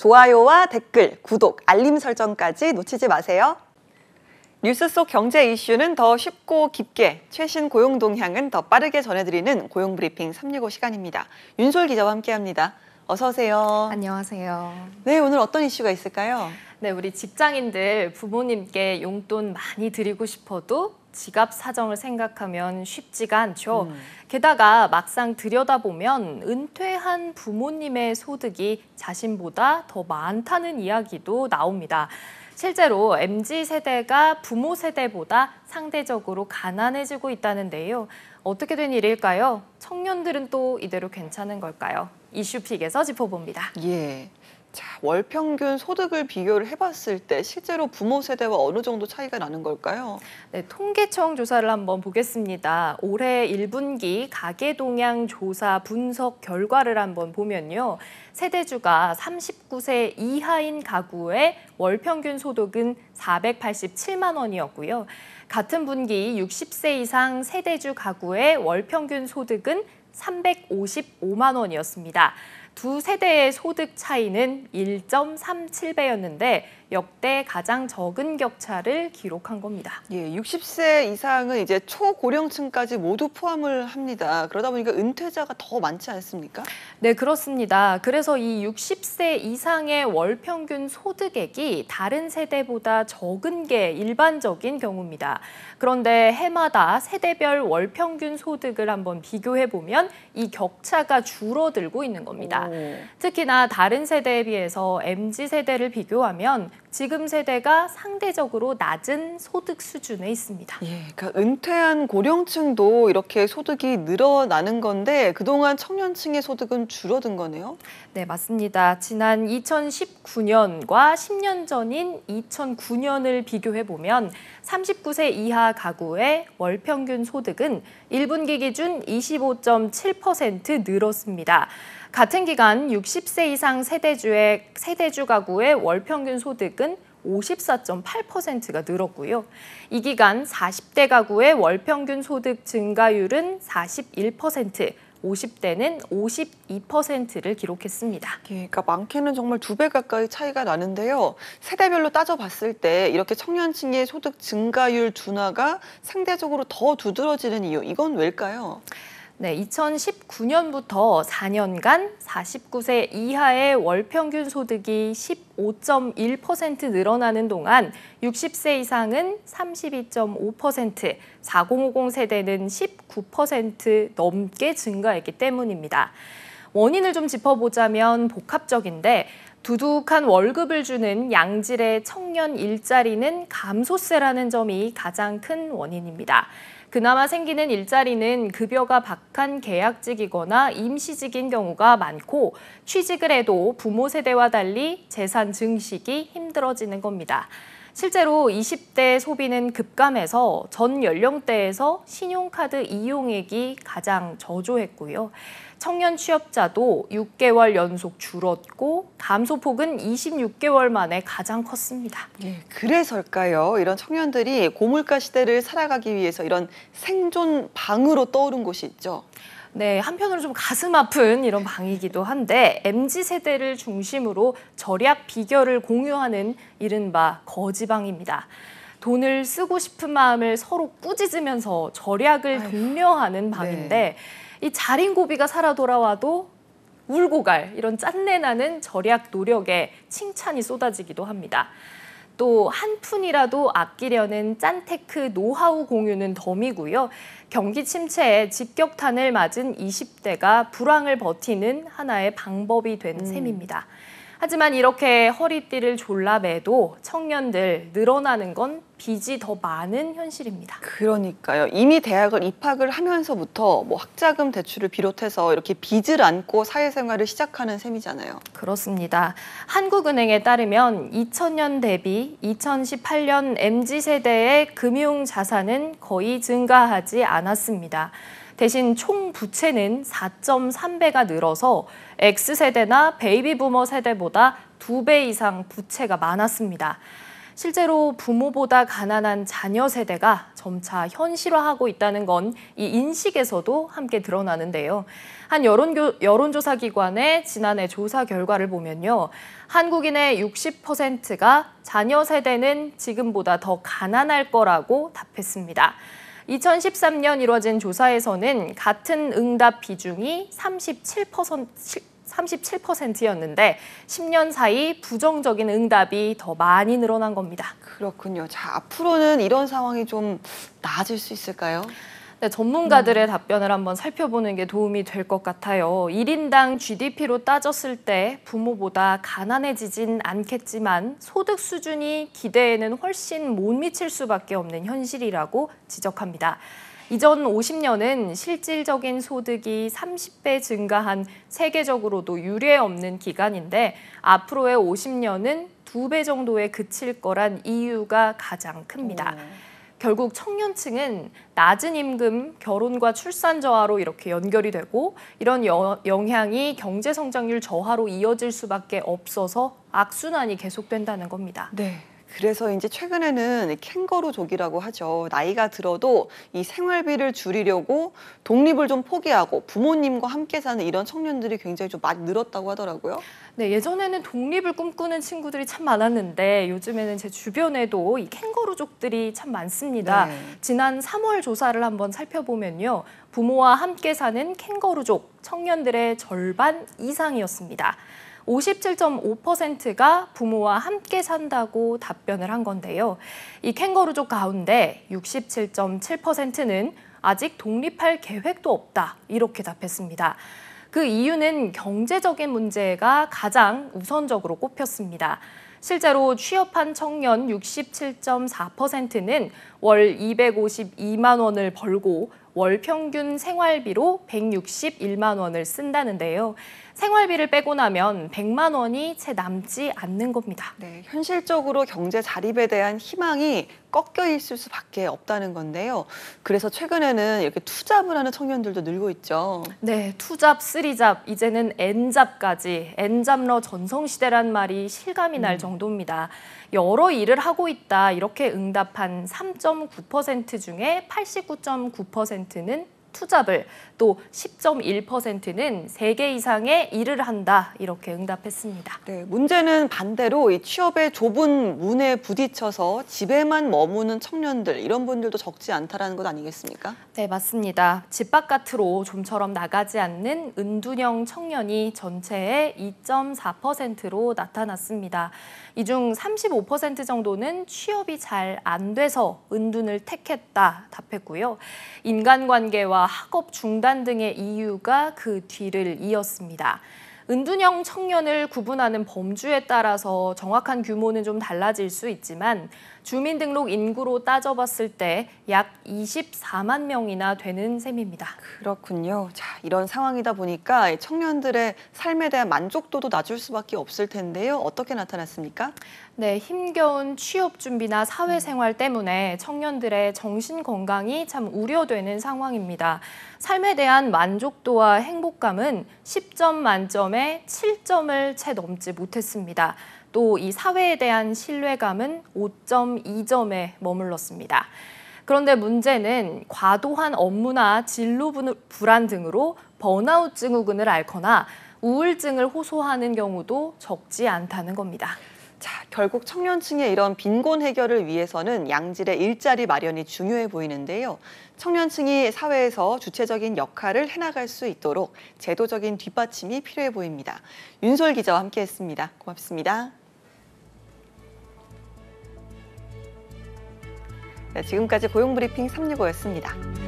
좋아요와 댓글, 구독, 알림 설정까지 놓치지 마세요. 뉴스 속 경제 이슈는 더 쉽고 깊게, 최신 고용 동향은 더 빠르게 전해드리는 고용브리핑 365 시간입니다. 윤솔 기자와 함께합니다. 어서 오세요. 안녕하세요. 네, 오늘 어떤 이슈가 있을까요? 네, 우리 직장인들 부모님께 용돈 많이 드리고 싶어도 지갑 사정을 생각하면 쉽지가 않죠. 게다가 막상 들여다보면 은퇴한 부모님의 소득이 자신보다 더 많다는 이야기도 나옵니다. 실제로 MZ세대가 부모 세대보다 상대적으로 가난해지고 있다는데요. 어떻게 된 일일까요? 청년들은 또 이대로 괜찮은 걸까요? 이슈픽에서 짚어봅니다. 예. 자, 월 평균 소득을 비교를 해봤을 때 실제로 부모 세대와 어느 정도 차이가 나는 걸까요? 네, 통계청 조사를 한번 보겠습니다. 올해 1분기 가계동향 조사 분석 결과를 한번 보면요. 세대주가 39세 이하인 가구의 월 평균 소득은 487만 원이었고요. 같은 분기 60세 이상 세대주 가구의 월 평균 소득은 355만 원이었습니다. 두 세대의 소득 차이는 1.37배였는데 역대 가장 적은 격차를 기록한 겁니다. 예, 60세 이상은 이제 초고령층까지 모두 포함을 합니다. 그러다 보니까 은퇴자가 더 많지 않습니까? 네, 그렇습니다. 그래서 이 60세 이상의 월 평균 소득액이 다른 세대보다 적은 게 일반적인 경우입니다. 그런데 해마다 세대별 월 평균 소득을 한번 비교해 보면 이 격차가 줄어들고 있는 겁니다. 특히나 다른 세대에 비해서 MZ세대를 비교하면 지금 세대가 상대적으로 낮은 소득 수준에 있습니다. 예, 그러니까 은퇴한 고령층도 이렇게 소득이 늘어나는 건데 그동안 청년층의 소득은 줄어든 거네요? 네, 맞습니다. 지난 2019년과 10년 전인 2009년을 비교해 보면 39세 이하 가구의 월 평균 소득은 1분기 기준 25.7% 늘었습니다. 같은 기간 60세 이상 세대주 가구의 월 평균 소득은 54.8%가 늘었고요. 이 기간 40대 가구의 월 평균 소득 증가율은 41%, 50대는 52%를 기록했습니다. 예, 그러니까 많게는 정말 2배 가까이 차이가 나는데요. 세대별로 따져봤을 때 이렇게 청년층의 소득 증가율 둔화가 상대적으로 더 두드러지는 이유, 이건 왜일까요? 네, 2019년부터 4년간 49세 이하의 월 평균 소득이 15.1% 늘어나는 동안 60세 이상은 32.5%, 4050 세대는 19% 넘게 증가했기 때문입니다. 원인을 좀 짚어보자면 복합적인데 두둑한 월급을 주는 양질의 청년 일자리는 감소세라는 점이 가장 큰 원인입니다. 그나마 생기는 일자리는 급여가 박한 계약직이거나 임시직인 경우가 많고 취직을 해도 부모 세대와 달리 재산 증식이 힘들어지는 겁니다. 실제로 20대 소비는 급감해서 전 연령대에서 신용카드 이용액이 가장 저조했고요. 청년 취업자도 6개월 연속 줄었고 감소폭은 26개월 만에 가장 컸습니다. 예, 그래서일까요? 이런 청년들이 고물가 시대를 살아가기 위해서 이런 생존 방으로 떠오른 곳이 있죠. 네, 한편으로 좀 가슴 아픈 이런 방이기도 한데 MZ세대를 중심으로 절약 비결을 공유하는 이른바 거지방입니다. 돈을 쓰고 싶은 마음을 서로 꾸짖으면서 절약을 독려하는 방인데 네. 이 자린고비가 살아 돌아와도 울고 갈 이런 짠내나는 절약 노력에 칭찬이 쏟아지기도 합니다. 또 한 푼이라도 아끼려는 짠테크 노하우 공유는 덤이고요. 경기 침체에 직격탄을 맞은 20대가 불황을 버티는 하나의 방법이 된 셈입니다. 하지만 이렇게 허리띠를 졸라매도 청년들 늘어나는 건 빚이 더 많은 현실입니다. 그러니까요. 이미 대학을 입학을 하면서부터 뭐 학자금 대출을 비롯해서 이렇게 빚을 안고 사회생활을 시작하는 셈이잖아요. 그렇습니다. 한국은행에 따르면 2000년 대비 2018년 MZ세대의 금융 자산은 거의 증가하지 않았습니다. 대신 총 부채는 4.3배가 늘어서 X세대나 베이비부머 세대보다 2배 이상 부채가 많았습니다. 실제로 부모보다 가난한 자녀 세대가 점차 현실화하고 있다는 건 이 인식에서도 함께 드러나는데요. 한 여론조사 기관의 지난해 조사 결과를 보면요. 한국인의 60%가 자녀 세대는 지금보다 더 가난할 거라고 답했습니다. 2013년 이뤄진 조사에서는 같은 응답 비중이 37%였는데 10년 사이 부정적인 응답이 더 많이 늘어난 겁니다. 그렇군요. 자, 앞으로는 이런 상황이 좀 나아질 수 있을까요? 네, 전문가들의 답변을 한번 살펴보는 게 도움이 될 것 같아요. 1인당 GDP로 따졌을 때 부모보다 가난해지진 않겠지만 소득 수준이 기대에는 훨씬 못 미칠 수밖에 없는 현실이라고 지적합니다. 이전 50년은 실질적인 소득이 30배 증가한 세계적으로도 유례 없는 기간인데 앞으로의 50년은 2배 정도에 그칠 거란 이유가 가장 큽니다. 결국 청년층은 낮은 임금, 결혼과 출산 저하로 이렇게 연결이 되고 이런 영향이 경제 성장률 저하로 이어질 수밖에 없어서 악순환이 계속된다는 겁니다. 네. 그래서 이제 최근에는 캥거루족이라고 하죠. 나이가 들어도 이 생활비를 줄이려고 독립을 좀 포기하고 부모님과 함께 사는 이런 청년들이 굉장히 좀 많이 늘었다고 하더라고요. 네, 예전에는 독립을 꿈꾸는 친구들이 참 많았는데 요즘에는 제 주변에도 이 캥거루족들이 참 많습니다. 네. 지난 3월 조사를 한번 살펴보면요. 부모와 함께 사는 캥거루족 청년들의 절반 이상이었습니다. 57.5%가 부모와 함께 산다고 답변을 한 건데요. 이 캥거루족 가운데 67.7%는 아직 독립할 계획도 없다, 이렇게 답했습니다. 그 이유는 경제적인 문제가 가장 우선적으로 꼽혔습니다. 실제로 취업한 청년 67.4%는 월 252만 원을 벌고 월 평균 생활비로 161만 원을 쓴다는데요. 생활비를 빼고 나면 100만 원이 채 남지 않는 겁니다. 네, 현실적으로 경제 자립에 대한 희망이 꺾여 있을 수밖에 없다는 건데요. 그래서 최근에는 이렇게 투잡을 하는 청년들도 늘고 있죠. 네, 투잡, 쓰리잡, 이제는 N잡까지 N잡러 전성시대란 말이 실감이 날 정도입니다. 여러 일을 하고 있다 이렇게 응답한 3.9% 중에 89.9%는 투잡을, 또 10.1%는 3개 이상의 일을 한다 이렇게 응답했습니다. 네, 문제는 반대로 이 취업의 좁은 문에 부딪혀서 집에만 머무는 청년들, 이런 분들도 적지 않다라는 것 아니겠습니까? 네, 맞습니다. 집 바깥으로 좀처럼 나가지 않는 은둔형 청년이 전체의 2.4%로 나타났습니다. 이 중 35% 정도는 취업이 잘 안 돼서 은둔을 택했다 답했고요. 인간관계와 학업 중단 등의 이유가 그 뒤를 이었습니다. 은둔형 청년을 구분하는 범주에 따라서 정확한 규모는 좀 달라질 수 있지만 주민등록 인구로 따져봤을 때 약 24만 명이나 되는 셈입니다. 그렇군요. 자, 이런 상황이다 보니까 청년들의 삶에 대한 만족도도 낮을 수밖에 없을 텐데요. 어떻게 나타났습니까? 네, 힘겨운 취업 준비나 사회생활 때문에 청년들의 정신 건강이 참 우려되는 상황입니다. 삶에 대한 만족도와 행복감은 10점 만점에 7점을 채 넘지 못했습니다. 또 이 사회에 대한 신뢰감은 5.2점에 머물렀습니다. 그런데 문제는 과도한 업무나 진로 불안 등으로 번아웃 증후군을 앓거나 우울증을 호소하는 경우도 적지 않다는 겁니다. 자, 결국 청년층의 이런 빈곤 해결을 위해서는 양질의 일자리 마련이 중요해 보이는데요. 청년층이 사회에서 주체적인 역할을 해나갈 수 있도록 제도적인 뒷받침이 필요해 보입니다. 윤솔 기자와 함께했습니다. 고맙습니다. 네, 지금까지 고용브리핑 365였습니다.